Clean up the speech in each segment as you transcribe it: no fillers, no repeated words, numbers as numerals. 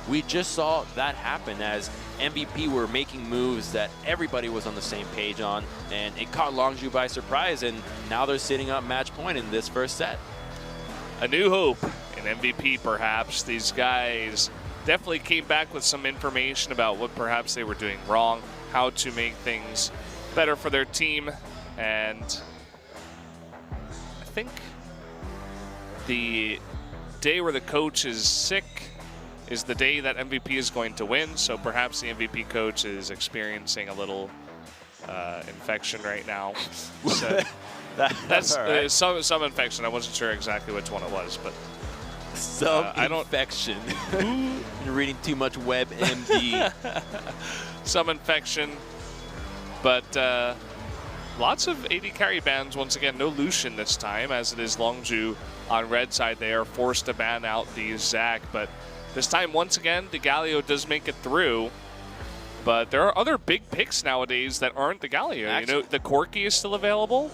we just saw that happen as MVP were making moves that everybody was on the same page on, and it caught Longzhu by surprise, and now they're sitting up match point in this first set. A new hope in MVP, perhaps. These guys definitely came back with some information about what perhaps they were doing wrong, how to make things better for their team, and I think the day where the coach is sick is the day that MVP is going to win, so perhaps the MVP coach is experiencing a little infection right now. So that's right. some infection. I wasn't sure exactly which one it was, but some infection. You're reading too much WebMD. Some infection, but lots of AD carry bans. Once again, no Lucian this time, as it is Longzhu on red side. They are forced to ban out the Zac, but this time, once again, the Galio does make it through. But there are other big picks nowadays that aren't the Galio. Actually, you know, the Corki is still available.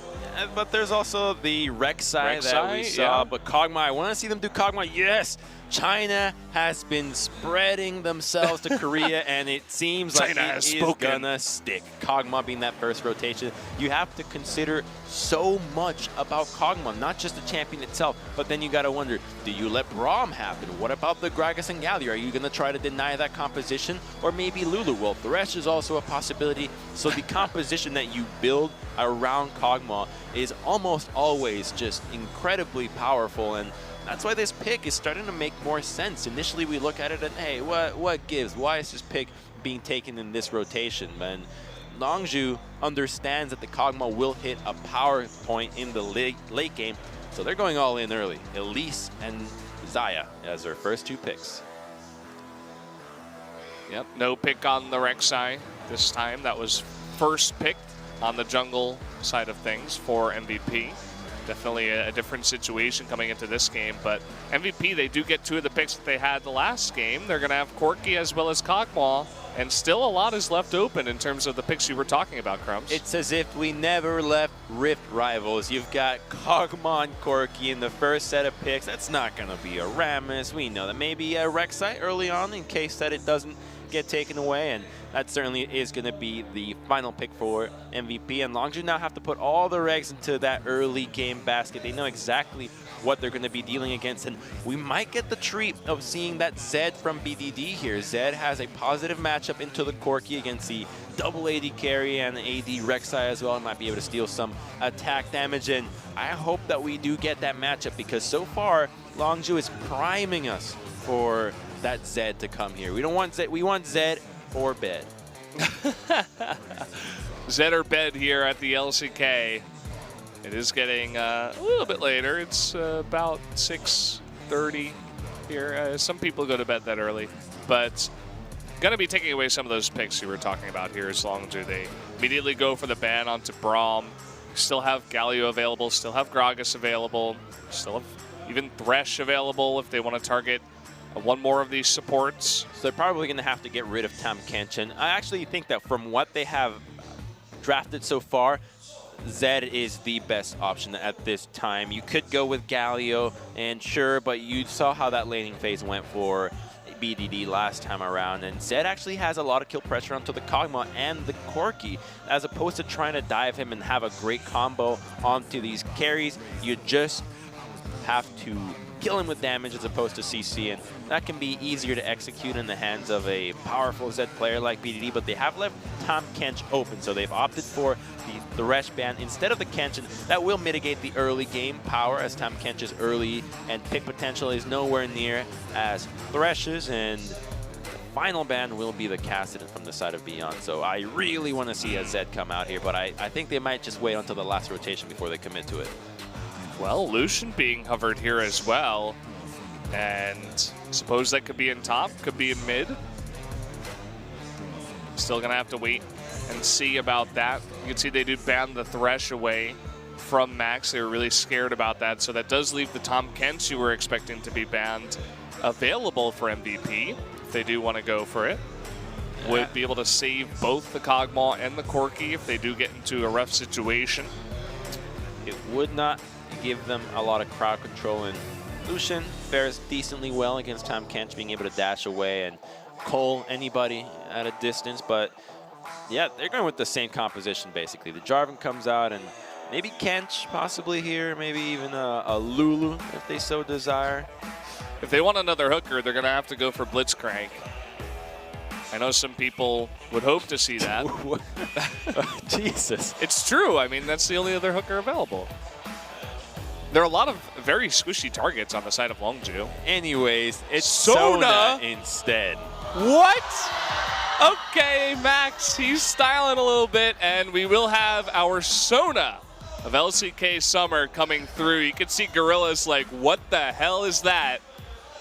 But there's also the Rek'Sai that we saw. Yeah. But Kog'Maw, I want to see them do Kog'Maw. Yes, China has been spreading themselves to Korea, and it seems like it is gonna stick. Kog'Maw being that first rotation, you have to consider so much about Kog'Maw, not just the champion itself, but then you gotta wonder, do you let Braum happen? What about the Gragas and Galio? Are you gonna try to deny that composition? Or maybe Lulu? Well, Thresh is also a possibility. So the composition that you build around Kog'Maw is almost always just incredibly powerful, and that's why this pick is starting to make more sense. Initially, we look at it and, hey, what gives? Why is this pick being taken in this rotation? And Longzhu understands that the Kog'Maw will hit a power point in the late game, so they're going all in early. Elise and Xayah as their first two picks. Yep, no pick on the Rek'Sai this time. That was first pick on the jungle side of things for MVP. Definitely a different situation coming into this game, but MVP, they do get two of the picks that they had the last game. They're going to have Corki as well as Kog'Maw, and still a lot is left open in terms of the picks you were talking about, Crumbs. It's as if we never left Rift Rivals. You've got Kog'Maw and Corki in the first set of picks. That's not going to be a Rammus. We know that maybe a Rek'Sai early on in case that it doesn't get taken away, and that certainly is going to be the final pick for MVP. And Longzhu now have to put all their eggs into that early game basket. They know exactly what they're going to be dealing against, and we might get the treat of seeing that Zed from BDD here. Zed has a positive matchup into the Corki against the double AD carry and AD Rek'Sai as well. Might be able to steal some attack damage, and I hope that we do get that matchup, because so far Longzhu is priming us for that Zed to come here. We don't want Zed, we want Zed or Bed. Zed or Bed here at the LCK. It is getting a little bit later. It's about 6:30 here. Some people go to bed that early, but going to be taking away some of those picks you were talking about here as Longzhu. They immediately go for the ban onto Braum. Still have Galio available, still have Gragas available, still have even Thresh available if they want to target one more of these supports. So they're probably going to have to get rid of Tahm Kench. I actually think that from what they have drafted so far, Zed is the best option at this time. You could go with Galio, and sure, but you saw how that laning phase went for BDD last time around, and Zed actually has a lot of kill pressure onto the Kog'Maw and the Corki, as opposed to trying to dive him and have a great combo onto these carries. You just have to kill him with damage as opposed to CC, and that can be easier to execute in the hands of a powerful Zed player like BDD, but they have left Tahm Kench open, so they've opted for the Thresh ban instead of the Kench, and that will mitigate the early game power, as Tahm Kench's early and pick potential is nowhere near as Thresh's, and the final ban will be the Kassadin from the side of Beyond. So I really want to see a Zed come out here, but I think they might just wait until the last rotation before they commit to it. Well, Lucian being hovered here as well, and suppose that could be in top, could be in mid. Still gonna have to wait and see about that. You can see they did ban the Thresh away from Max. They were really scared about that, so that does leave the Tahm Kench you were expecting to be banned available for MVP if they do want to go for it. Would be able to save both the Kog'Maw and the Corki if they do get into a rough situation. It would not give them a lot of crowd control, and Lucian fares decently well against Tom Kench, being able to dash away and cull anybody at a distance. But yeah, they're going with the same composition basically. The Jarvan comes out and maybe Kench possibly here, maybe even a Lulu if they so desire. If they want another hooker, they're going to have to go for Blitzcrank. I know some people would hope to see that. Jesus. It's true. I mean, that's the only other hooker available. There are a lot of very squishy targets on the side of Longzhu. Anyways, it's Sona instead. What? Okay, Max, he's styling a little bit, and we will have our Sona of LCK Summer coming through. You can see Gorilla's like, what the hell is that?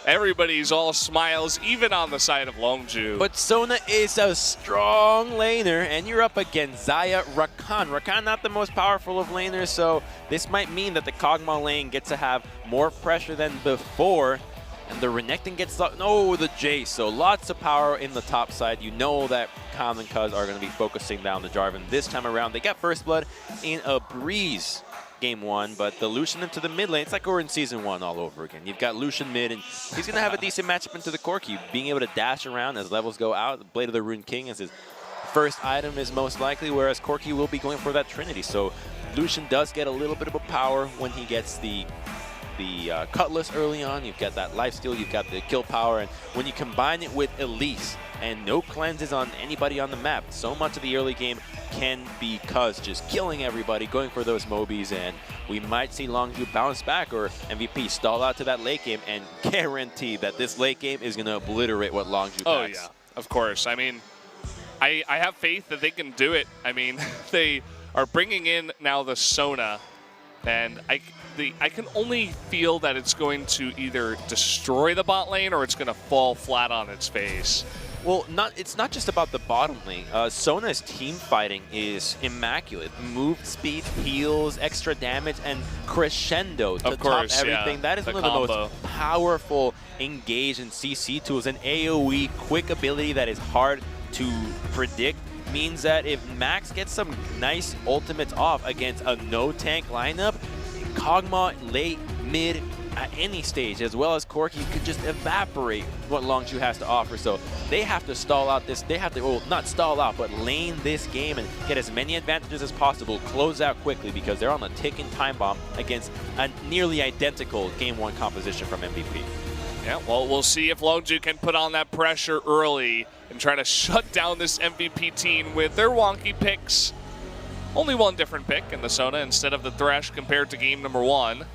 Everybody's all smiles, even on the side of Longzhu. But Sona is a strong laner, and you're up against Xayah Rakan. Rakan not the most powerful of laners, so this might mean that the Kog'Maw lane gets to have more pressure than before. And the Renekton gets the Jace. So lots of power in the top side. You know that Khan and Cuz are going to be focusing down the Jarvan this time around. They got first blood in a breeze game 1, but the Lucian into the mid lane, it's like we're in season 1 all over again. You've got Lucian mid, and he's going to have a decent matchup into the Corki. Being able to dash around as levels go out, the Blade of the Rune King is his first item is most likely, whereas Corki will be going for that Trinity. So Lucian does get a little bit of a power when he gets the Cutlass early on. You've got that lifesteal, you've got the kill power, and when you combine it with Elise and no cleanses on anybody on the map, so much of the early game can be Cuz just killing everybody, going for those Mobies, and we might see Longzhu bounce back or MVP stall out to that late game and guarantee that this late game is going to obliterate what Longzhu packs. Oh yeah, of course. I mean, I have faith that they can do it. I mean, they are bringing in now the Sona, and I can only feel that it's going to either destroy the bot lane or it's going to fall flat on its face. Well, it's not just about the bottom lane. Sona's team fighting is immaculate. Move speed, heals, extra damage, and crescendo to top everything. Yeah, that is one of the most powerful engage and CC tools. An AoE quick ability that is hard to predict means that if Max gets some nice ultimates off against a no-tank lineup, Kog'Maw late, mid, at any stage, as well as Corki, could just evaporate what Longzhu has to offer. So they have to stall out this, they have to, well, not stall out, but lane this game and get as many advantages as possible, close out quickly, because they're on a ticking time bomb against a nearly identical Game 1 composition from MVP. Yeah, well, we'll see if Longzhu can put on that pressure early and try to shut down this MVP team with their wonky picks. Only one different pick in the Sona instead of the Thresh compared to game number 1.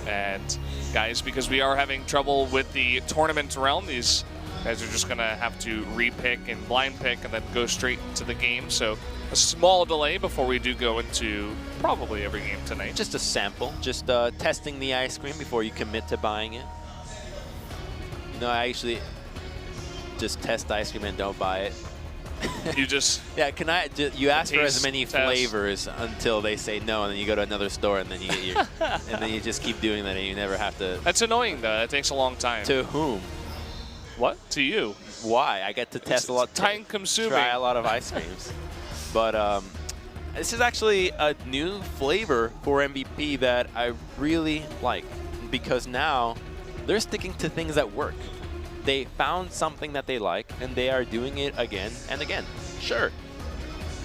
And guys, because we are having trouble with the tournament realm, these guys are just going to have to re-pick and blind pick and then go straight into the game. So a small delay before we do go into probably every game tonight. Just a sample, just testing the ice cream before you commit to buying it. You know, I actually just test ice cream and don't buy it. You just you ask for as many flavors until they say no, and then you go to another store and then you get your and then you just keep doing that and you never have to. That's annoying though. That takes a long time. To whom? What? To you. Why? I get to test a lot. Time consuming. Try a lot of ice creams. But this is actually a new flavor for MVP that I really like, because now they're sticking to things that work. They found something that they like, and they are doing it again and again. Sure,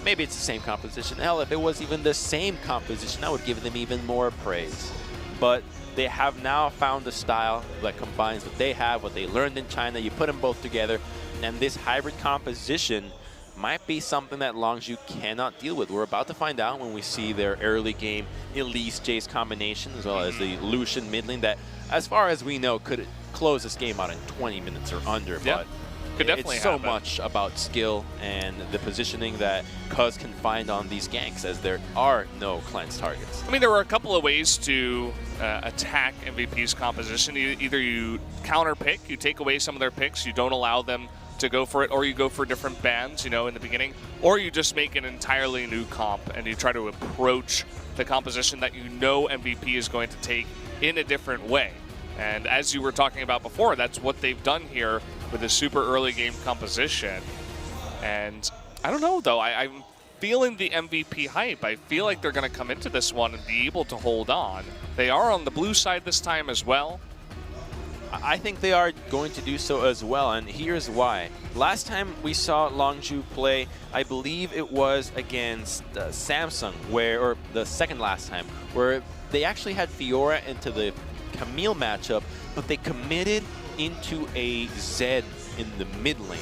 maybe it's the same composition. Hell, if it was even the same composition, I would give them even more praise. But they have now found a style that combines what they have, what they learned in China. You put them both together, and this hybrid composition might be something that Longzhu cannot deal with. We're about to find out when we see their early game Elise Jace combination, as well as the Lucian mid lane that, as far as we know, could close this game out in 20 minutes or under. Yeah, but could definitely it's so much about skill and the positioning that Cuz can find on these ganks, as there are no cleanse targets. I mean, there were a couple of ways to attack MVP's composition. Either you counter pick, you take away some of their picks, you don't allow them to go for it, or you go for different bans, you know, in the beginning, or you just make an entirely new comp and you try to approach the composition that you know MVP is going to take in a different way. And as you were talking about before, that's what they've done here with a super early game composition. And I don't know, though. I'm feeling the MVP hype. I feel like they're going to come into this one and be able to hold on. They are on the blue side this time as well. I think they are going to do so as well, and here's why. Last time we saw Longzhu play, I believe it was against Samsung, or the second last time, where they actually had Fiora into the Camille matchup, but they committed into a Zed in the mid lane.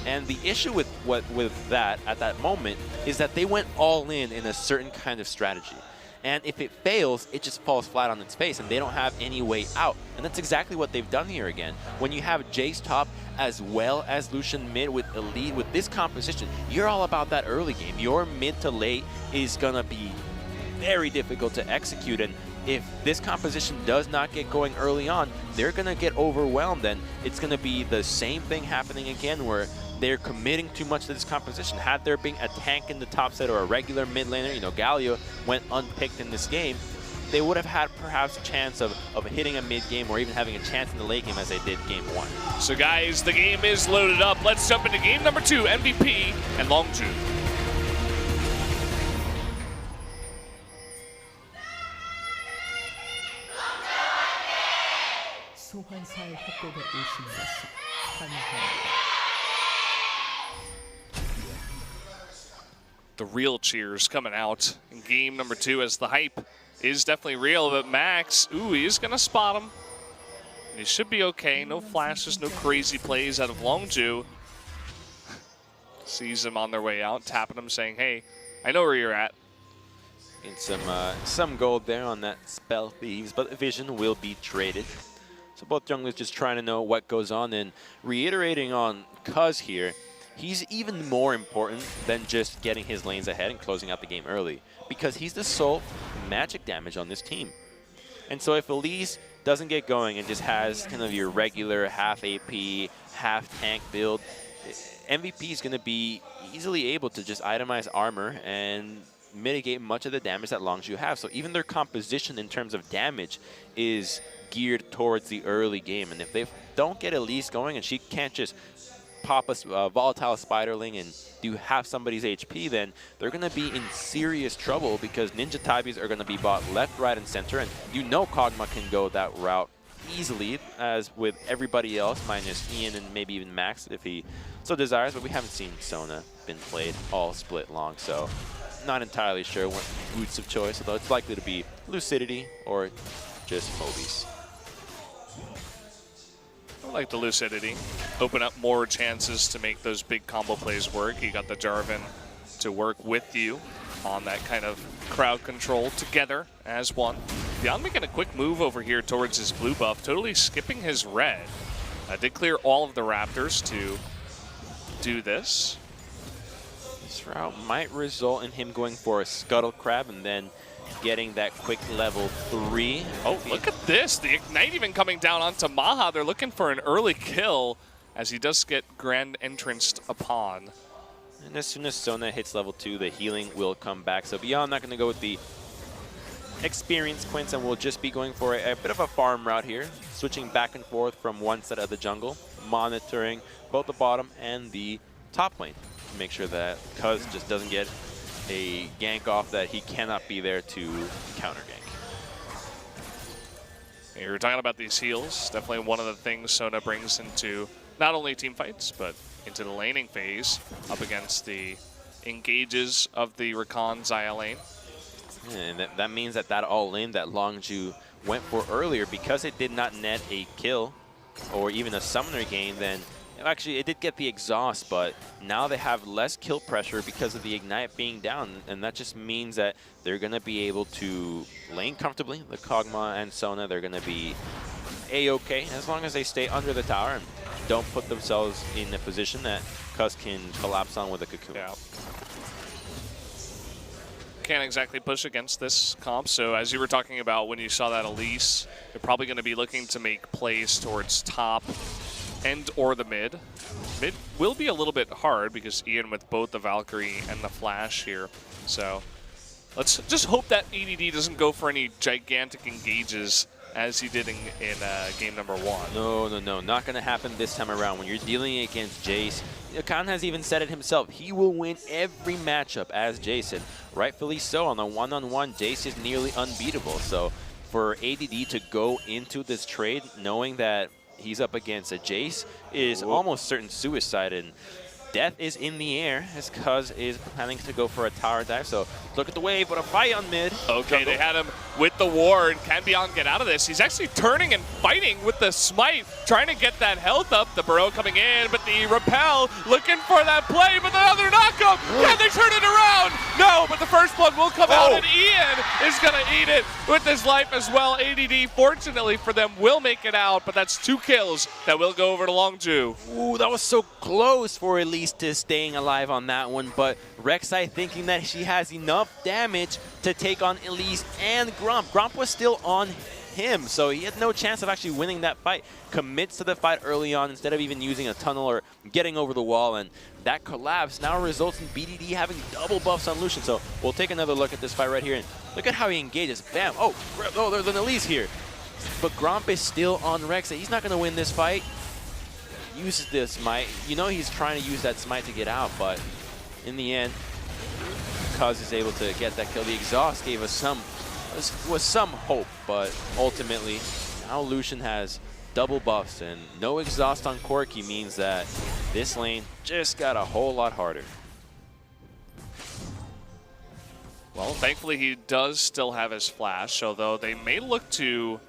And the issue with that at that moment is that they went all in a certain kind of strategy. And if it fails, it just falls flat on its face, and they don't have any way out. And that's exactly what they've done here again. When you have Jace top as well as Lucian mid with Elite, with this composition, you're all about that early game. Your mid to late is going to be very difficult to execute. And if this composition does not get going early on, they're going to get overwhelmed. And it's going to be the same thing happening again, where they're committing too much to this composition. Had there been a tank in the top set or a regular mid laner, you know, Galio went unpicked in this game, they would have had perhaps a chance of hitting a mid game or even having a chance in the late game as they did game 1. So guys, the game is loaded up. Let's jump into game number 2, MVP and Longzhu. 소환사의 협곡에 오신 것을 환영합니다. The real cheers coming out in game number 2 as the hype is definitely real, but Max, ooh, he is going to spot him. He should be okay. No flashes, no crazy plays out of Longzhu. Sees him on their way out, tapping him, saying, hey, I know where you're at. And some gold there on that Spell Thieves, but Vision will be traded. So both junglers just trying to know what goes on, and reiterating on Cuz here, he's even more important than just getting his lanes ahead and closing out the game early, because he's the sole magic damage on this team. And so if Elise doesn't get going and just has kind of your regular half AP, half tank build, MVP is going to be easily able to just itemize armor and mitigate much of the damage that Longzhu have. So even their composition in terms of damage is geared towards the early game. And if they don't get Elise going and she can't just pop a volatile spiderling and do half somebody's HP, then they're going to be in serious trouble, because Ninja Taibis are going to be bought left, right, and center. And you know Kog'Maw can go that route easily, as with everybody else, minus Ian and maybe even Max if he so desires. But we haven't seen Sona been played all split long, so not entirely sure what boots of choice, although it's likely to be Lucidity or just Mobies. I like the Lucidity. Open up more chances to make those big combo plays work. You got the Jarvan to work with you on that kind of crowd control together as one. Beyond making a quick move over here towards his blue buff, totally skipping his red. Did clear all of the Raptors to do this. This route might result in him going for a Scuttle Crab and then getting that quick level 3. Oh, look at this. The Ignite even coming down onto Maha. They're looking for an early kill as he does get grand entranced upon. And as soon as Sona hits level 2, the healing will come back. So Beyond not going to go with the experience Quince, and we'll just be going for a bit of a farm route here, switching back and forth from one side of the jungle, monitoring both the bottom and the top lane to make sure that Cuz just doesn't get a gank off that he cannot be there to counter gank. You were talking about these heals. Definitely one of the things Sona brings into not only team fights, but into the laning phase up against the engages of the Rakan Xayah lane. And that means that all lane that Longzhu went for earlier, because it did not net a kill or even a summoner gain, then actually it did get the exhaust, but now they have less kill pressure because of the Ignite being down, and that just means that they're going to be able to lane comfortably. The Kog'Maw and Sona, they're going to be A-okay as long as they stay under the tower and don't put themselves in a position that Cuz can collapse on with a cocoon. Yeah. Can't exactly push against this comp, so as you were talking about when you saw that Elise, they're probably going to be looking to make plays towards top and or the mid. Mid will be a little bit hard because Ian with both the Valkyrie and the Flash here. So let's just hope that EDD doesn't go for any gigantic engages as he did in game number 1. No, not going to happen this time around. When you're dealing against Jace, Khan has even said it himself. He will win every matchup as Jason. Rightfully so. On the one-on-one, Jace is nearly unbeatable. So for ADD to go into this trade knowing that he's up against a Jace is almost certain suicide, and death is in the air as Cuz is planning to go for a tower dive. So look at the wave, but a fight on mid. Okay, they had him with the ward. Can Beyond get out of this? He's actually turning and fighting with the smite, trying to get that health up. The burrow coming in, but the repel looking for that play, but the other knockup. Can they turn it around? No, but the first blood will come out, and Ian is going to eat it with his life as well. ADD, fortunately for them, will make it out, but that's 2 kills that will go over to Longzhu. Ooh, that was so close for Elise to staying alive on that one, but Rek'Sai thinking that she has enough damage to take on Elise and Gromp. Gromp was still on him, so he had no chance of actually winning that fight. Commits to the fight early on instead of even using a tunnel or getting over the wall, and that collapse now results in BDD having double buffs on Lucian. So we'll take another look at this fight right here, and look at how he engages. Bam! Oh, there's an Elise here. But Gromp is still on Rek'Sai. He's not going to win this fight. Uses this smite. You know he's trying to use that smite to get out, but in the end, Cuz is able to get that kill. The exhaust gave us some hope, but ultimately, now Lucian has double buffs, and no exhaust on Corki means that this lane just got a whole lot harder. Well, thankfully he does still have his flash, although they may look to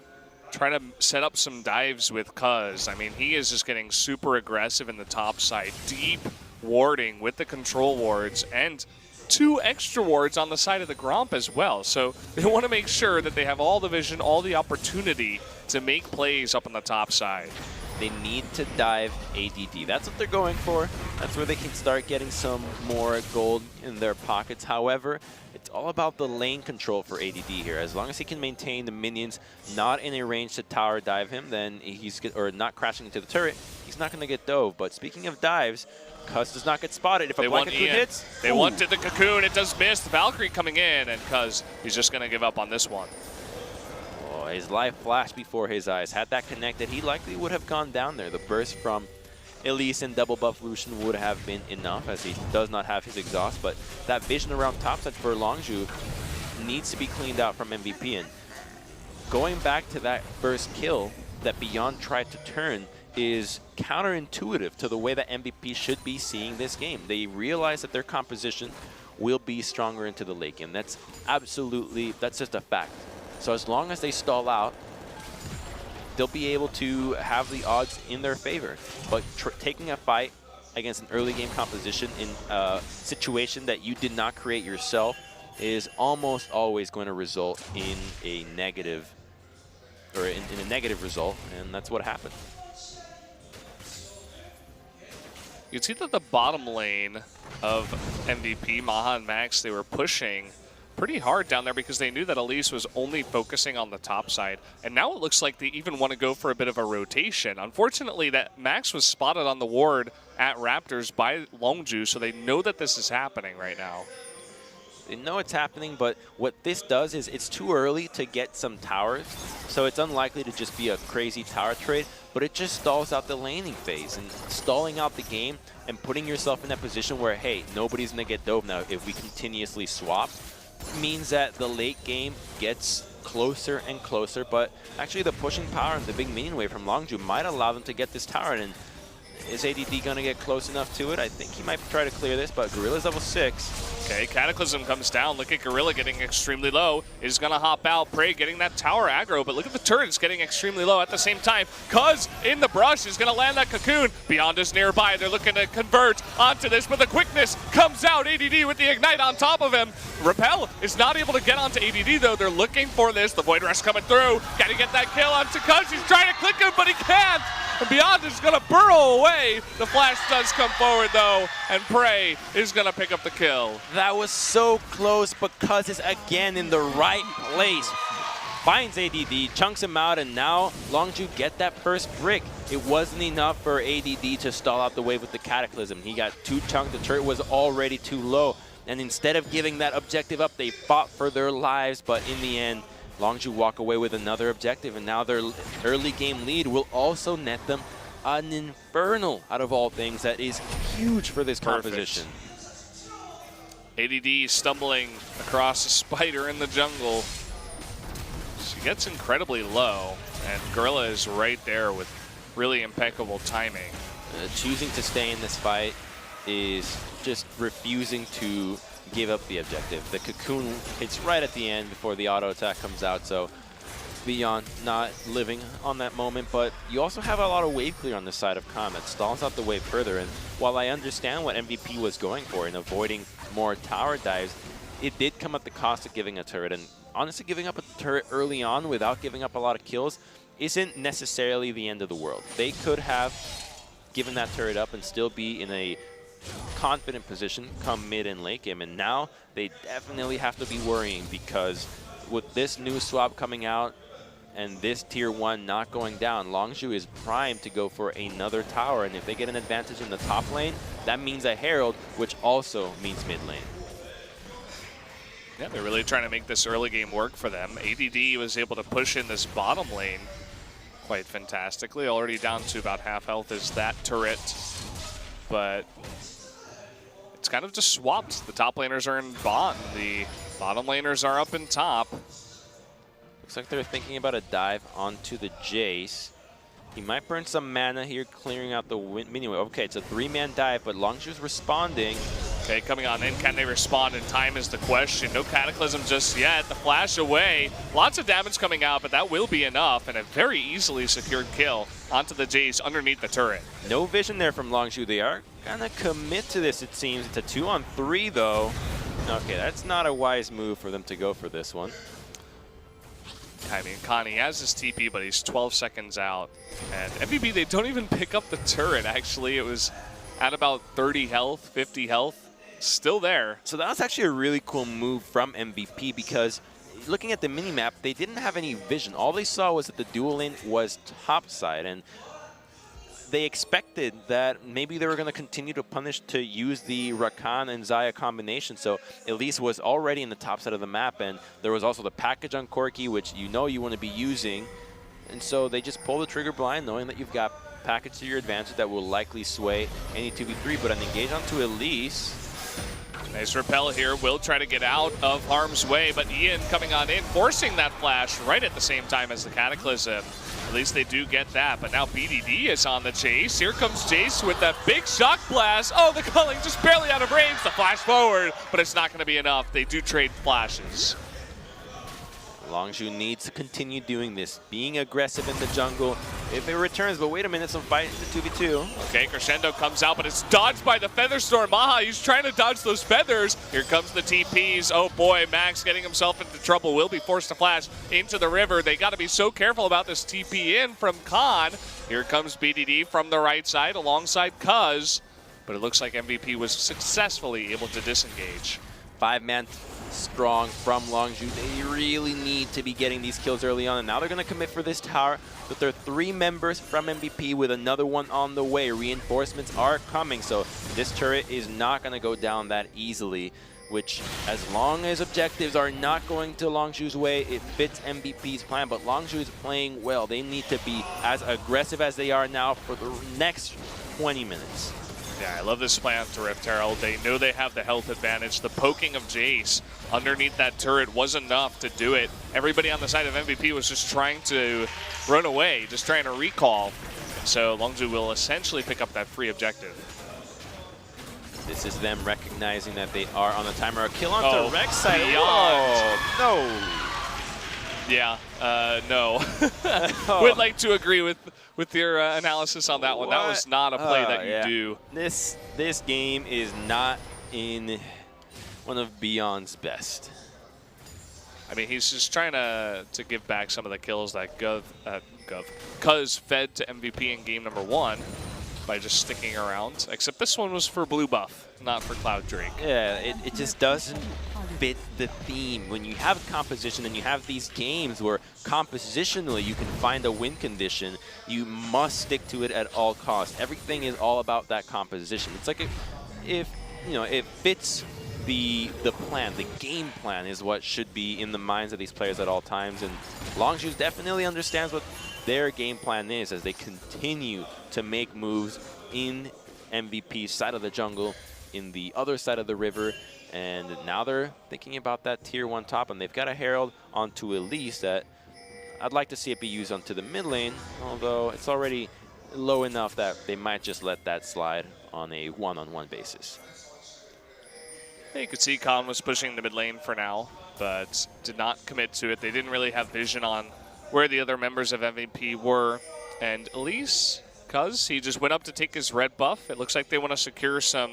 try to set up some dives with Cuz. I mean, he is just getting super aggressive in the top side, deep warding with the control wards, and 2 extra wards on the side of the Gromp as well. So they want to make sure that they have all the vision, all the opportunity to make plays up on the top side. They need to dive ADD. That's what they're going for. That's where they can start getting some more gold in their pockets. However, it's all about the lane control for ADD here. As long as he can maintain the minions not in a range to tower dive him, then or not crashing into the turret, he's not going to get dove. But speaking of dives, Cuz does not get spotted. If a Black Cocoon hits, they wanted the Cocoon. It does miss. The Valkyrie coming in, and Cuz, he's just going to give up on this one. Oh, his life flashed before his eyes. Had that connected, he likely would have gone down there. The burst from Elise and double buff Lucian would have been enough, as he does not have his exhaust, but that vision around topside for Longzhu needs to be cleaned out from MVP. And going back to that first kill that Beyond tried to turn is counterintuitive to the way that MVP should be seeing this game. They realize that their composition will be stronger into the late game. That's just a fact. So as long as they stall out, they'll be able to have the odds in their favor. But taking a fight against an early game composition in a situation that you did not create yourself is almost always going to result in a negative, or in a negative result, and that's what happened. You can see that the bottom lane of MVP, Maha and Max, they were pushing pretty hard down there because they knew that Elise was only focusing on the top side. And now it looks like they even want to go for a bit of a rotation. Unfortunately, that Max was spotted on the ward at Raptors by Longzhu, so they know that this is happening right now. They know it's happening, but what this does is it's too early to get some towers, so it's unlikely to just be a crazy tower trade, but it just stalls out the laning phase. And stalling out the game and putting yourself in that position where, hey, nobody's going to get dove now if we continuously swap, means that the late game gets closer and closer. But actually the pushing power and the big minion wave from Longzhu might allow them to get this tower. And is ADD going to get close enough to it? I think he might try to clear this, but Gorilla's level 6. Okay, Cataclysm comes down. Look at Gorilla getting extremely low. Is going to hop out. Prey getting that tower aggro, but look at the turrets getting extremely low at the same time. Cuz in the brush is going to land that Cocoon. Beyond is nearby. They're looking to convert onto this, but the quickness comes out. ADD with the Ignite on top of him. Repel is not able to get onto ADD, though. They're looking for this. The Void Rush coming through. Got to get that kill onto Cuz. He's trying to click him, but he can't. And Beyond is going to burrow away. The flash does come forward, though, and Prey is going to pick up the kill. That was so close, but Cuz is again in the right place. Finds ADD, chunks him out, and now Longzhu get that first brick. It wasn't enough for ADD to stall out the wave with the Cataclysm. He got 2 chunked, the turret was already too low, and instead of giving that objective up, they fought for their lives, but in the end, Longzhu walk away with another objective, and now their early game lead will also net them an Infernal out of all things that is huge for this composition. ADD stumbling across a spider in the jungle. She gets incredibly low, and Gorilla is right there with really impeccable timing. Choosing to stay in this fight is just refusing to give up the objective. The cocoon hits right at the end before the auto attack comes out, so Beyond not living on that moment, but you also have a lot of wave clear on the side of Comet. Stalls out the wave further, and while I understand what MVP was going for in avoiding more tower dives, it did come at the cost of giving a turret, and honestly giving up a turret early on without giving up a lot of kills isn't necessarily the end of the world. They could have given that turret up and still be in a confident position come mid and late game, and now they definitely have to be worrying because with this new swap coming out and this tier 1 not going down, Longzhu is primed to go for another tower, and if they get an advantage in the top lane, that means a Herald, which also means mid lane. Yeah, they're really trying to make this early game work for them. ADD was able to push in this bottom lane quite fantastically. Already down to about half health is that turret, but it's kind of just swapped. The top laners are in bot, and the bottom laners are up in top. Looks like they're thinking about a dive onto the Jace. He might burn some mana here, clearing out the mini wave. Okay, it's a 3-man dive, but Longzhu's responding. Okay, coming on in. Can they respond in time is the question. No Cataclysm just yet. The flash away. Lots of damage coming out, but that will be enough, and a very easily secured kill onto the Jace underneath the turret. No vision there from Longzhu. They are gonna commit to this, it seems. It's a 2-on-3, though. Okay, that's not a wise move for them to go for this one. I mean, Connie has his TP, but he's 12 seconds out. And MVP, they don't even pick up the turret, actually. It was at about 30 health, 50 health. Still there. So that was actually a really cool move from MVP because looking at the minimap, they didn't have any vision. All they saw was that the dual lane was topside, and they expected that maybe they were going to continue to punish to use the Rakan and Xayah combination. So Elise was already in the top side of the map, and there was also the package on Corki, which you know you want to be using. And so they just pull the trigger blind, knowing that you've got package to your advantage that will likely sway any 2v3, but an engage onto Elise. Nice repel here. Will try to get out of harm's way, but Ian coming on in, forcing that flash right at the same time as the Cataclysm. At least they do get that, but now BDD is on the chase. Here comes Jace with that big shock blast. Oh, the culling just barely out of range. The flash forward, but it's not going to be enough. They do trade flashes. Longzhu needs to continue doing this, being aggressive in the jungle if it returns, but wait a minute, some fight the 2v2. Okay, Crescendo comes out, but it's dodged by the Featherstorm. Maha, he's trying to dodge those feathers. Here comes the TPs. Oh boy, Max getting himself into trouble. Will be forced to flash into the river. They got to be so careful about this TP in from Khan. Here comes BDD from the right side alongside Cuz, but it looks like MVP was successfully able to disengage. 5-man strong from Longzhu. They really need to be getting these kills early on, and now they're going to commit for this tower. But there are 3 members from MVP with another one on the way. Reinforcements are coming, so this turret is not going to go down that easily, which as long as objectives are not going to Longzhu's way, it fits MVP's plan. But Longzhu is playing well. They need to be as aggressive as they are now for the next 20 minutes. Yeah, I love this play on to Rift Herald. They know they have the health advantage. The poking of Jace underneath that turret was enough to do it. Everybody on the side of MVP was just trying to run away, just trying to recall. So Longzhu will essentially pick up that free objective. This is them recognizing that they are on the timer. A kill onto Rex side. Beyond. Oh, no. Yeah, no. Would like to agree with your analysis on that one. That was not a play that you do. This game is not in one of Beyond's best. I mean, he's just trying to give back some of the kills that Cuz fed to MVP in game number 1 by just sticking around. Except this one was for blue buff, not for Cloud Drake. Yeah, it just doesn't fit the theme. When you have composition and you have these games where compositionally you can find a win condition, you must stick to it at all costs. Everything is all about that composition. It's like if you know, it fits the plan, the game plan is what should be in the minds of these players at all times, and Longzhu definitely understands what their game plan is as they continue to make moves in MVP's side of the jungle, in the other side of the river, and now they're thinking about that tier 1 top, and they've got a Herald onto Elise that I'd like to see it be used onto the mid lane, although it's already low enough that they might just let that slide on a one-on-one basis. You could see Khan was pushing the mid lane for now, but did not commit to it. They didn't really have vision on where the other members of MVP were. And Elise, because he just went up to take his red buff, it looks like they want to secure some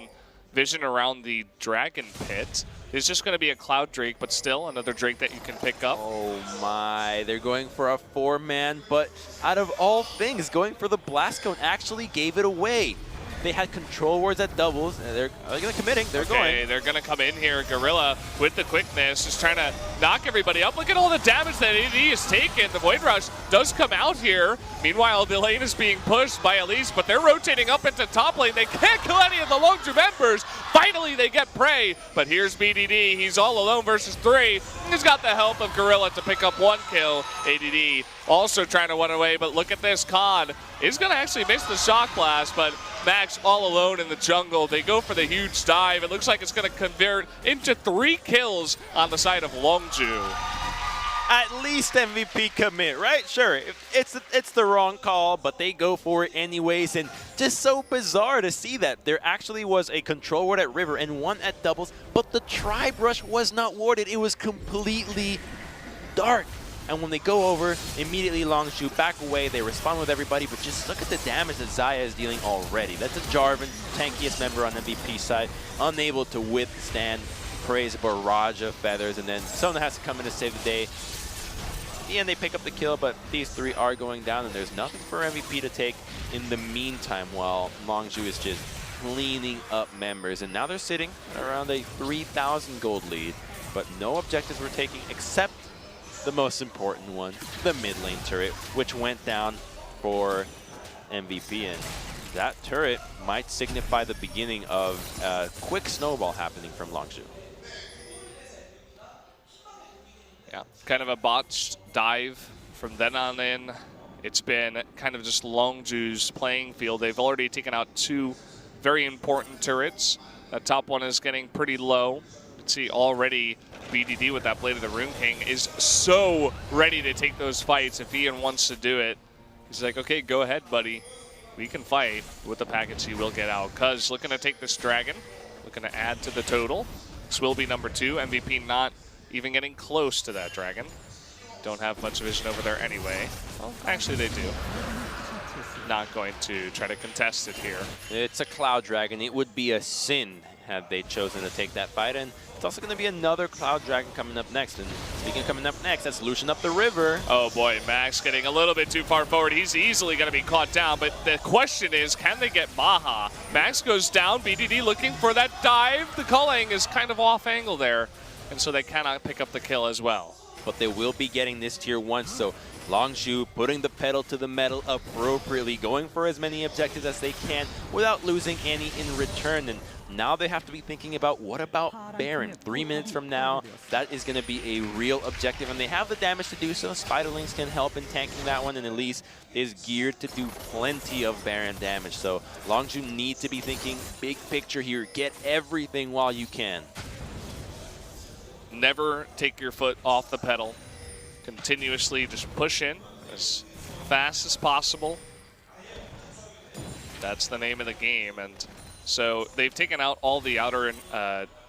vision around the dragon pit. It's just going to be a Cloud Drake, but still another Drake that you can pick up. Oh my, they're going for a 4-man, but out of all things, going for the Blast Cone actually gave it away. They had control wards at doubles, and they're committing. They're going. They're going to come in here. Gorilla with the quickness, just trying to knock everybody up. Look at all the damage that AD has taken. The Void Rush does come out here. Meanwhile, the lane is being pushed by Elise, but they're rotating up into top lane. They can't kill any of the Longzhu members. Finally, they get prey, but here's BDD. He's all alone versus 3. He's got the help of Gorilla to pick up 1 kill. ADD also trying to run away, but look at this. Khan is going to actually miss the shock blast, but Max all alone in the jungle. They go for the huge dive. It looks like it's going to convert into 3 kills on the side of Longzhu. At least MVP commit, right? Sure, it's the wrong call, but they go for it anyways, and just so bizarre to see that there actually was a control ward at River and 1 at doubles, but the Tribe Rush was not warded. It was completely dark. And when they go over, immediately Longzhu back away. They respond with everybody, but just look at the damage that Xayah is dealing already. That's a Jarvan, tankiest member on MVP side, unable to withstand Prey's barrage of feathers, and then someone has to come in to save the day. In the end, they pick up the kill, but these 3 are going down, and there's nothing for MVP to take in the meantime while Longzhu is just cleaning up members. And now they're sitting around a 3,000 gold lead, but no objectives were taken except the most important one, the mid lane turret, which went down for MVP, and that turret might signify the beginning of a quick snowball happening from Longzhu. Yeah, kind of a botched dive from then on in. It's been kind of just Longzhu's playing field. They've already taken out 2 very important turrets. That top one is getting pretty low. You can see already BDD with that Blade of the Rune King is so ready to take those fights. If Ian wants to do it, he's like, okay, go ahead, buddy. We can fight with the package he will get out. Cuz looking to take this dragon, looking to add to the total. This will be number 2. MVP not even getting close to that dragon. Don't have much vision over there anyway. Well, actually they do. Not going to try to contest it here. It's a Cloud Dragon. It would be a sin had they chosen to take that fight, and it's also going to be another Cloud Dragon coming up next. And speaking of coming up next, that's Lucian up the river. Oh boy, Max getting a little bit too far forward. He's easily going to be caught down, but the question is, can they get Maha? Max goes down, BDD looking for that dive. The culling is kind of off angle there, and so they cannot pick up the kill as well. But they will be getting this tier 1, so Longzhu putting the pedal to the metal appropriately, going for as many objectives as they can without losing any in return. And now they have to be thinking about, what about Baron? 3 minutes from now, that is going to be a real objective, and they have the damage to do so. Spiderlings can help in tanking that one, and Elise is geared to do plenty of Baron damage. So Longzhu need to be thinking big picture here. Get everything while you can. Never take your foot off the pedal. Continuously just push in as fast as possible. That's the name of the game. And so they've taken out all the outer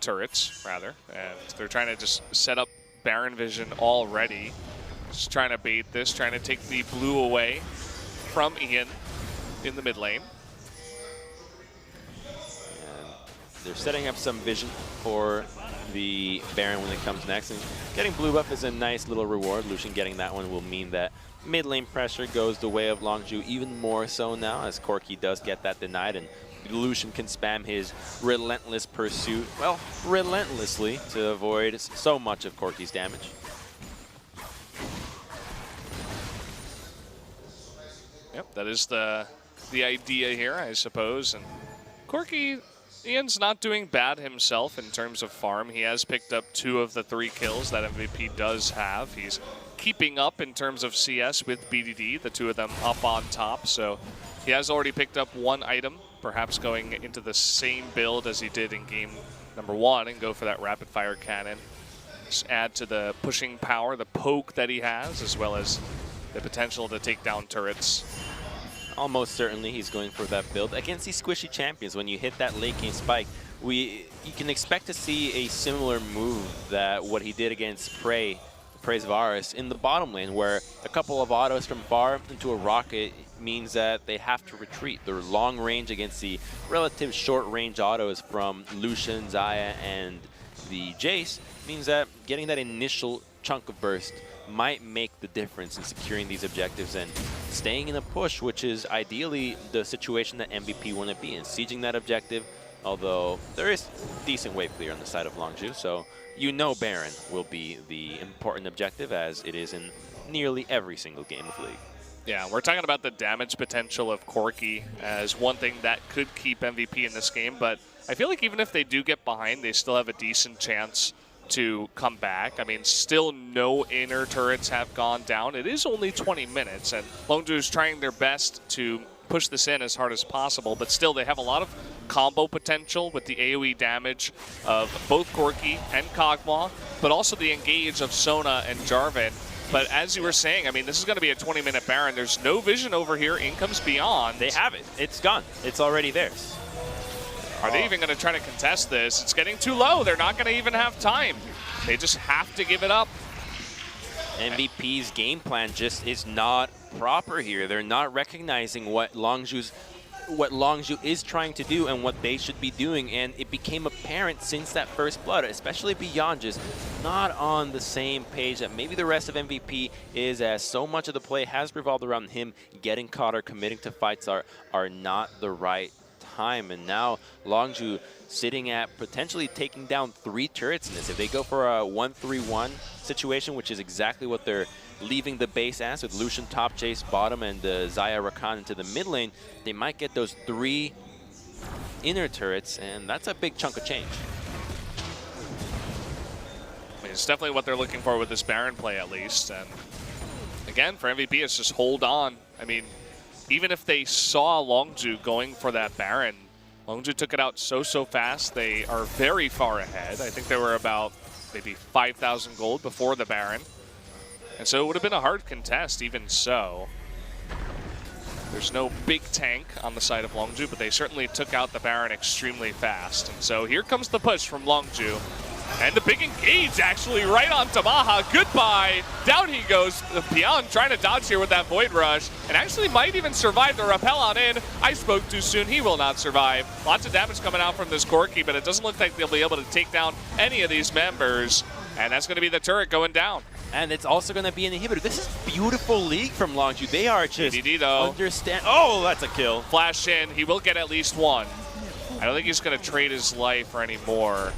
turrets, rather, and they're trying to just set up Baron vision already. Just trying to bait this, trying to take the blue away from Ian in the mid lane. And they're setting up some vision for the Baron when it comes next, and getting blue buff is a nice little reward. Lucian getting that one will mean that mid lane pressure goes the way of Longzhu even more so now, as Corki does get that denied, and Lucian can spam his relentless pursuit, well, relentlessly, to avoid so much of Corki's damage. Yep, that is the idea here, I suppose. And Corki, Ian's not doing bad himself in terms of farm. He has picked up 2 of the 3 kills that MVP does have. He's keeping up in terms of CS with BDD, the two of them up on top. So he has already picked up one item, perhaps going into the same build as he did in game number 1 and go for that rapid fire cannon. Just add to the pushing power, the poke that he has, as well as the potential to take down turrets. Almost certainly he's going for that build. Against these squishy champions, when you hit that late game spike, you can expect to see a similar move that what he did against Praise Varus in the bottom lane, where a couple of autos from far into a rocket means that they have to retreat. Their long range against the relative short range autos from Lucian, Xayah, and the Jace means that getting that initial chunk of burst might make the difference in securing these objectives and staying in a push, which is ideally the situation that MVP want to be in, sieging that objective, although there is decent wave clear on the side of Longzhu, so you know Baron will be the important objective, as it is in nearly every single game of League. Yeah, we're talking about the damage potential of Corki as one thing that could keep MVP in this game, but I feel like even if they do get behind, they still have a decent chance to come back. I mean, still no inner turrets have gone down. It is only 20 minutes, and Longzhu is trying their best to push this in as hard as possible, but still they have a lot of combo potential with the AoE damage of both Corki and Kog'Maw, but also the engage of Sona and Jarvan. But as you were saying, I mean, this is going to be a 20-minute Baron. There's no vision over here. In comes Beyond. They have it. It's gone. It's already theirs. Are they even going to try to contest this? It's getting too low. They're not going to even have time. They just have to give it up. MVP's game plan just is not proper here. They're not recognizing what Longzhu is trying to do and what they should be doing, and it became apparent since that first blood, especially Beyond, just not on the same page that maybe the rest of MVP is, as so much of the play has revolved around him getting caught or committing to fights are not the right time. And now Longzhu sitting at potentially taking down 3 turrets in this. If they go for a 1-3-1 situation, which is exactly what they're leaving the base as, with Lucian top chase bottom and Xayah Rakan into the mid lane, they might get those 3 inner turrets, and that's a big chunk of change. I mean, it's definitely what they're looking for with this Baron play, at least. And again, for MVP, it's just hold on. I mean, even if they saw Longzhu going for that Baron, Longzhu took it out so fast. They are very far ahead. I think they were about maybe 5,000 gold before the Baron. And so it would have been a hard contest, even so. There's no big tank on the side of Longzhu, but they certainly took out the Baron extremely fast. And so here comes the push from Longzhu. And the big engage, actually, right on Tamaha. Goodbye. Down he goes. Beyond trying to dodge here with that Void Rush, and actually might even survive the rappel on in. I spoke too soon. He will not survive. Lots of damage coming out from this Corki, but it doesn't look like they'll be able to take down any of these members. And that's going to be the turret going down. And it's also going to be an inhibitor. This is beautiful League from Longzhu. They are just BDD, though. Oh, that's a kill. Flash in. He will get at least one. I don't think he's going to trade his life for any more.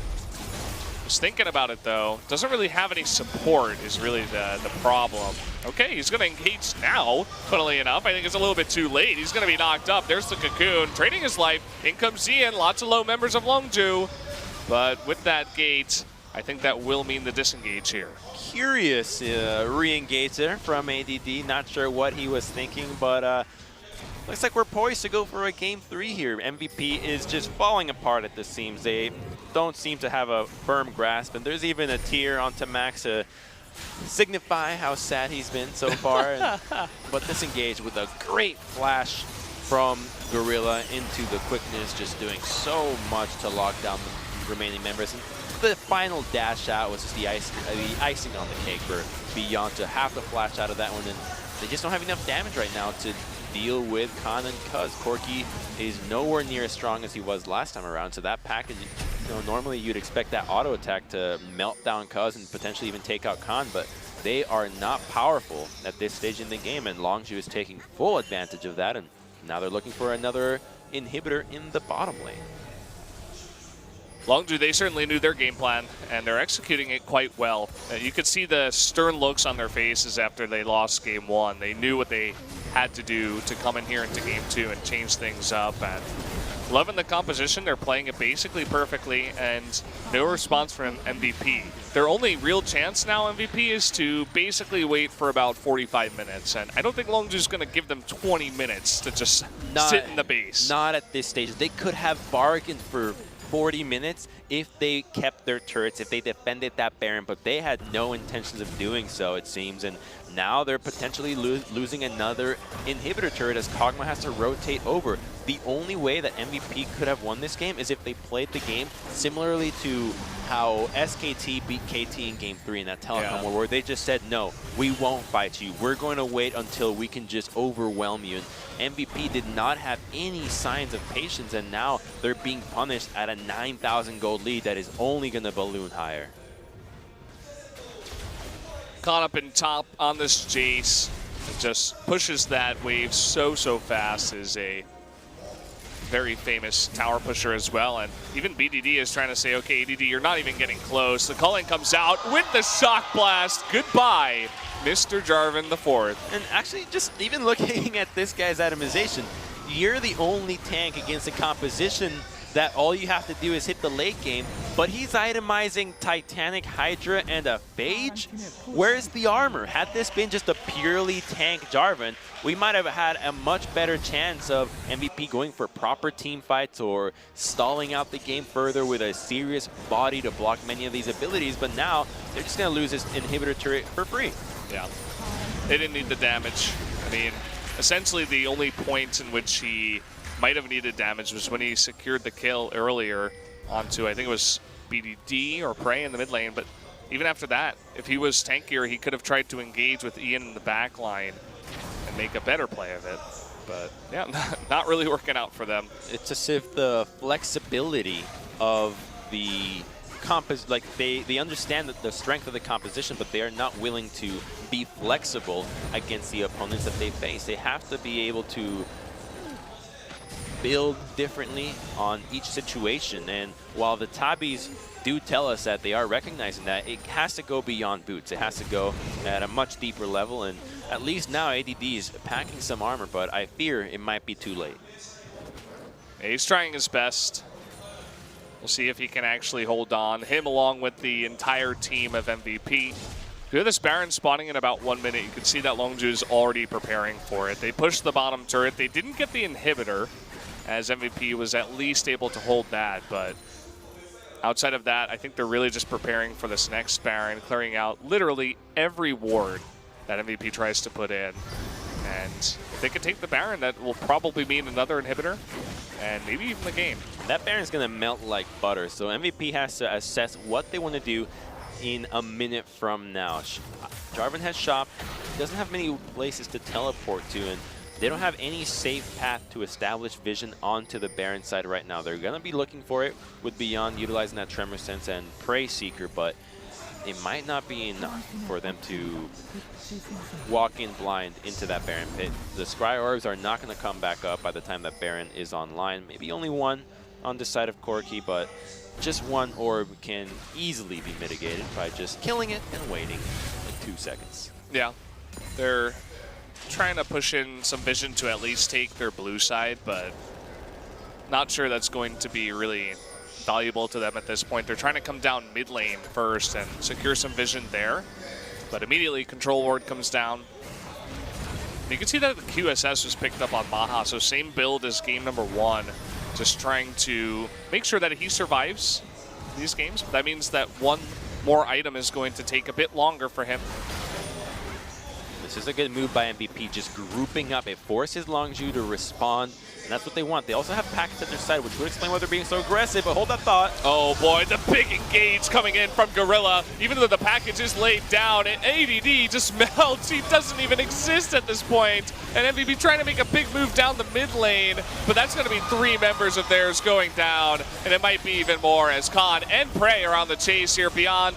Just thinking about it, though. Doesn't really have any support is really the problem. Okay, he's going to engage now, funnily enough. I think it's a little bit too late. He's going to be knocked up. There's the Cocoon. Trading his life. In comes Zian. Lots of low members of Longzhu. But with that gate, I think that will mean the disengage here. Curious re-engage there from ADD. Not sure what he was thinking, but looks like we're poised to go for a game 3 here. MVP is just falling apart at the seams. They don't seem to have a firm grasp, and there's even a tear onto Max to signify how sad he's been so far. But disengage with a great flash from Gorilla into the quickness, just doing so much to lock down the remaining members. And the final dash out was just the icing on the cake for Beyond to have to flash out of that one, and they just don't have enough damage right now to deal with Khan and Cuz. Corki is nowhere near as strong as he was last time around, so that package, you know, normally you'd expect that auto attack to melt down Cuz and potentially even take out Khan, but they are not powerful at this stage in the game, and Longzhu is taking full advantage of that, and now they're looking for another inhibitor in the bottom lane. Longzhu, they certainly knew their game plan, and they're executing it quite well. You could see the stern looks on their faces after they lost game 1. They knew what they had to do to come in here into game 2 and change things up. And Loving the composition. They're playing it basically perfectly, and no response from MVP. Their only real chance now, MVP, is to basically wait for about 45 minutes, and I don't think Longzhu's going to give them 20 minutes to just sit in the base. Not at this stage. They could have bargained for 40 minutes if they kept their turrets, if they defended that Baron, but they had no intentions of doing so, it seems, and now they're potentially losing another inhibitor turret as Kog'Maw has to rotate over. The only way that MVP could have won this game is if they played the game similarly to how SKT beat KT in Game 3 in that telecom war, where they just said, no, we won't fight you. We're going to wait until we can just overwhelm you. And MVP did not have any signs of patience, and now they're being punished at a 9,000 gold lead that is only going to balloon higher. Caught up in top on this Jace. It just pushes that wave so fast. Is a very famous tower pusher as well. And even BDD is trying to say, okay, ADD, you're not even getting close. The calling comes out with the shock blast. Goodbye, Mr. Jarvan IV. And actually, just even looking at this guy's itemization, you're the only tank against a composition that all you have to do is hit the late game, but he's itemizing Titanic, Hydra, and a Phage? Where's the armor? Had this been just a purely tank Jarvan, we might have had a much better chance of MVP going for proper team fights or stalling out the game further with a serious body to block many of these abilities, but now they're just going to lose this inhibitor turret for free. Yeah, they didn't need the damage. I mean, essentially the only point in which he might have needed damage was when he secured the kill earlier onto, I think it was BDD or Prey in the mid lane, but even after that, if he was tankier, he could have tried to engage with Ian in the back line and make a better play of it. But yeah, not really working out for them. It's as if the flexibility of the like they understand that the strength of the composition, but they are not willing to be flexible against the opponents that they face. They have to be able to build differently on each situation, and while the Tabis do tell us that they are recognizing that, it has to go beyond boots. It has to go at a much deeper level, and at least now ADD is packing some armor, but I fear it might be too late. He's trying his best. We'll see if he can actually hold on. Him along with the entire team of MVP. We have this Baron spawning in about 1 minute. You can see that Longzhu is already preparing for it. They pushed the bottom turret. They didn't get the inhibitor, as MVP was at least able to hold that, but outside of that, I think they're really just preparing for this next Baron, clearing out literally every ward that MVP tries to put in. And if they can take the Baron, that will probably mean another inhibitor, and maybe even the game. That Baron's going to melt like butter, so MVP has to assess what they want to do in a minute from now. Jarvan has shop, doesn't have many places to teleport to, and they don't have any safe path to establish vision onto the Baron side right now. They're going to be looking for it with Beyond utilizing that Tremor Sense and Prey Seeker, but it might not be enough for them to walk in blind into that Baron pit. The Scry Orbs are not going to come back up by the time that Baron is online. Maybe only one on this side of Corki, but just one orb can easily be mitigated by just killing it and waiting like 2 seconds. Yeah, they're trying to push in some vision to at least take their blue side, but not sure that's going to be really valuable to them at this point. They're trying to come down mid lane first and secure some vision there, but immediately control ward comes down. You can see that the QSS was picked up on Maha, so same build as game number 1, just trying to make sure that he survives these games. But that means that one more item is going to take a bit longer for him. This is a good move by MVP, just grouping up. It forces Longzhu to respond, and that's what they want. They also have packets at their side, which would explain why they're being so aggressive, but hold that thought. Oh boy, the big engage coming in from Gorilla. Even though the package is laid down, and ADD just melts. He doesn't even exist at this point. And MVP trying to make a big move down the mid lane, but that's going to be 3 members of theirs going down, and it might be even more as Khan and Prey are on the chase here. Beyond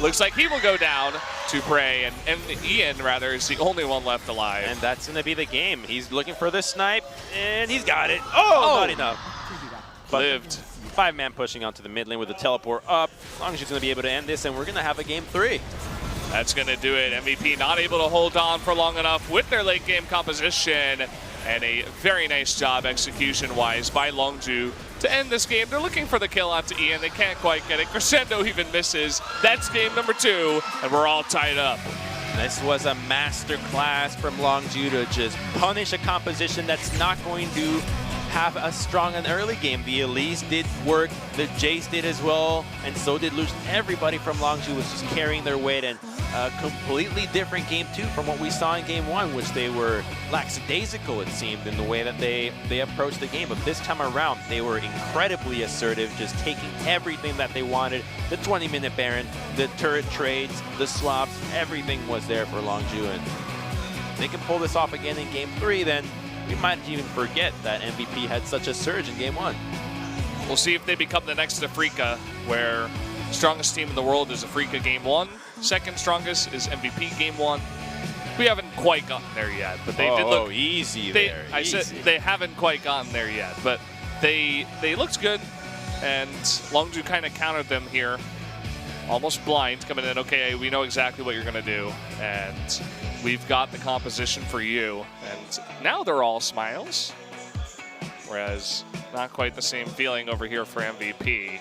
looks like he will go down to Prey, and Ian, rather, is the only one left alive. And that's going to be the game. He's looking for the snipe, and he's got it. Oh, not enough. But Lived. 5-man pushing onto the mid lane with the teleport up. Longzhu's going to be able to end this, and we're going to have a game 3. That's going to do it. MVP not able to hold on for long enough with their late game composition. And a very nice job execution-wise by Longzhu to end this game. They're looking for the kill onto Ian. They can't quite get it. Crescendo even misses. That's game number 2, and we're all tied up. This was a master class from Longzhu to just punish a composition that's not going to have a strong and early game. The Elise did work, the Jace did as well, and so did Lucian. Everybody from Longzhu was just carrying their weight, and a completely different game 2 from what we saw in game 1, which they were lackadaisical, it seemed, in the way that they approached the game. But this time around, they were incredibly assertive, just taking everything that they wanted. The 20-minute Baron, the turret trades, the swaps, everything was there for Longzhu, and if they can pull this off again in game 3, then we might even forget that MVP had such a surge in game 1. We'll see if they become the next Afrika, where strongest team in the world is Afrika game 1. Second strongest is MVP game 1. We haven't quite gotten there yet, but they did look easy they, there. I said they haven't quite gotten there yet, but they looked good, and Longzhu kind of countered them here, almost blind, coming in. Okay, we know exactly what you're going to do, and we've got the composition for you. And now they're all smiles, whereas not quite the same feeling over here for MVP.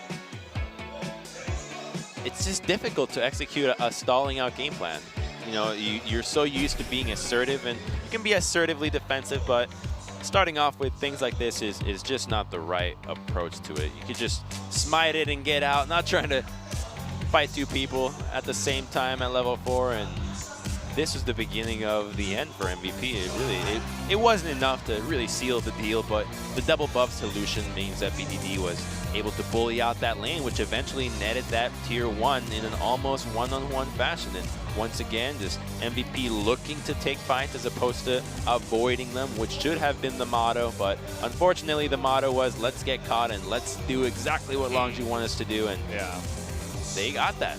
It's just difficult to execute a stalling out game plan. You know, you're so used to being assertive, and you can be assertively defensive, but starting off with things like this is just not the right approach to it. You could just smite it and get out, not trying to fight 2 people at the same time at level 4, and this was the beginning of the end for MVP. It wasn't enough to really seal the deal, but the double buffs to Lucian means that BDD was able to bully out that lane, which eventually netted that tier 1 in an almost one-on-one fashion. And once again, just MVP looking to take fights as opposed to avoiding them, which should have been the motto, but unfortunately the motto was let's get caught and let's do exactly what Longzhu wanted us to do, and yeah, they got that.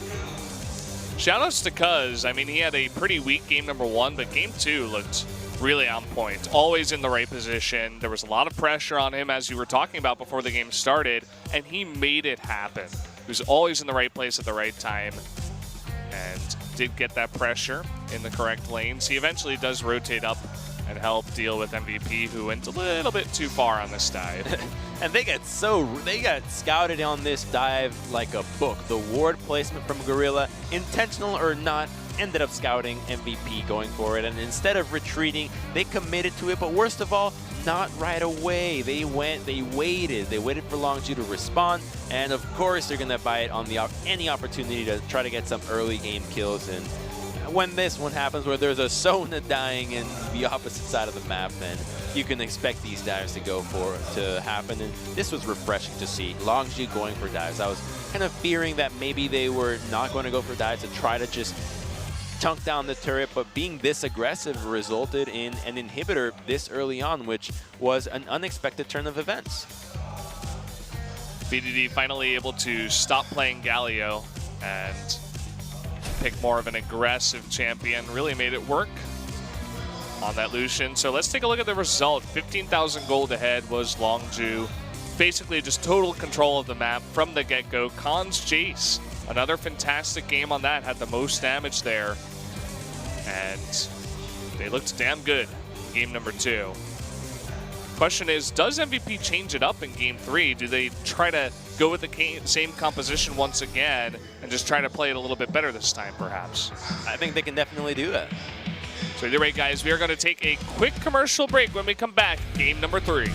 Shoutouts to Cuz. I mean, he had a pretty weak game number 1, but game 2 looked really on point. Always in the right position. There was a lot of pressure on him, as you were talking about before the game started, and he made it happen. He was always in the right place at the right time, and did get that pressure in the correct lanes. He eventually does rotate up and help deal with MVP, who went a little bit too far on this dive. And they got scouted on this dive like a book. The ward placement from Gorilla, intentional or not, ended up scouting MVP going for it. And instead of retreating, they committed to it. But worst of all, not right away. They waited for Longzhu to respond. And of course, they're going to bite on any opportunity to try to get some early game kills. And when this one happens, where there's a Sona dying in the opposite side of the map, then you can expect these dives to happen. And this was refreshing to see Longzhu going for dives. I was kind of fearing that maybe they were not going to go for dives to try to just chunk down the turret, but being this aggressive resulted in an inhibitor this early on, which was an unexpected turn of events. BDD finally able to stop playing Galio and pick more of an aggressive champion. Really made it work on that Lucian. So let's take a look at the result. 15,000 gold ahead was Longzhu. Basically just total control of the map from the get-go. Khan's Jace, another fantastic game on that, had the most damage there. And they looked damn good in game number 2. Question is, does MVP change it up in game 3? Do they try to go with the same composition once again and just try to play it a little bit better this time, perhaps? I think they can definitely do that. So either way, guys, we are going to take a quick commercial break. When we come back, game number 3.